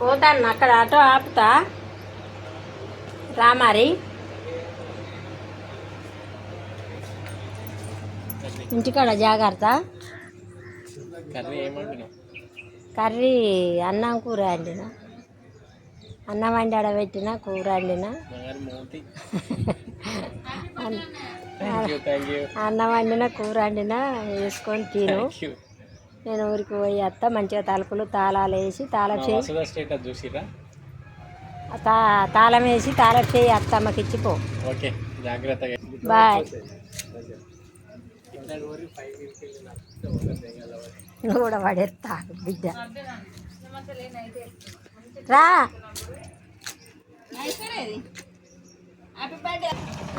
పోతాను అక్కడ ఆటో ఆపుతా రామారి ఇంటికాడ జాగ్రత్త. కర్రీ అన్నం కూర వండిన, అన్నం వండి ఆడబెట్టిన, కూర వండిన. అన్నం వండిన కూర వండిన వేసుకొని తిను. నేను ఊరికి పోయి వస్తా. మంచిగా తలుపులు తాళాలు వేసి తాళం వేసి తాళం చేయి అత్తమ్మకి ఇచ్చిపో. బాయ్. నువ్వు కూడా పడేస్తా బిడ్డ రా.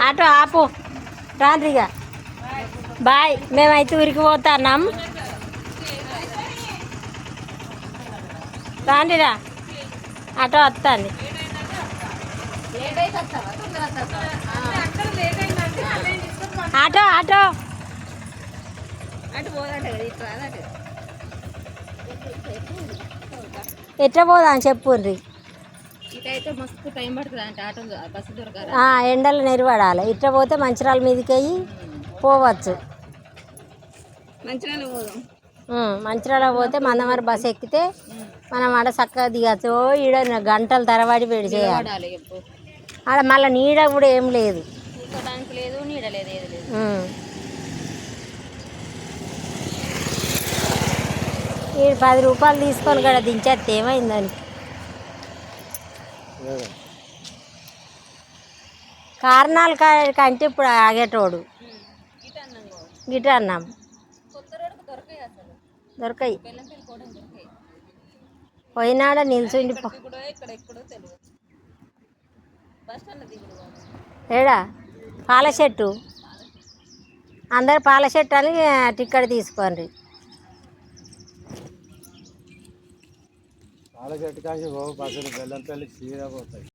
ఆటో ఆపు రాండ్రిగా. బాయ్. మేమైతే ఊరికి పోతున్నాం. రాండిరా ఆటో వస్తుంది. ఆటో ఆటో ఎట్లా పోదాం చెప్పుండ్రి. మస్తు టైం పడుతుంది అంటే ఆటో బస్సు దొరకాలి. ఎండలు నెరవడాలి. ఇట్లా పోతే మంచిర్యాల మీదకి అయ్యి పోవచ్చు. మంచిర్యాల పోదాం. మంచిర్యాల పోతే మందమరి బస్సు ఎక్కితే మనం ఆడ చక్కగా దిగచ్చు. ఈడ గంటల తరబడి వేడి చేయాలి. ఆడ మళ్ళీ నీడ కూడా ఏం లేదు, కూర్చోడానికి లేదు, నీడ లేదు, ఏది లేదు. ఈ 10 రూపాయలు తీసుకొని కూడా దించేస్తే ఏమైందని. కారణాలు కంటే ఇప్పుడు ఆగేటోడు గిట అన్నాం. దొరకాయి. పోయినాడ నిల్చుండి ఏడా పాల చెట్టు. అందరు పాల చెట్టు అని టికెట్ తీసుకోండి. పాల చెట్టు కాసి బస్సులు బెల్లంపల్లి చీర పోతాయి.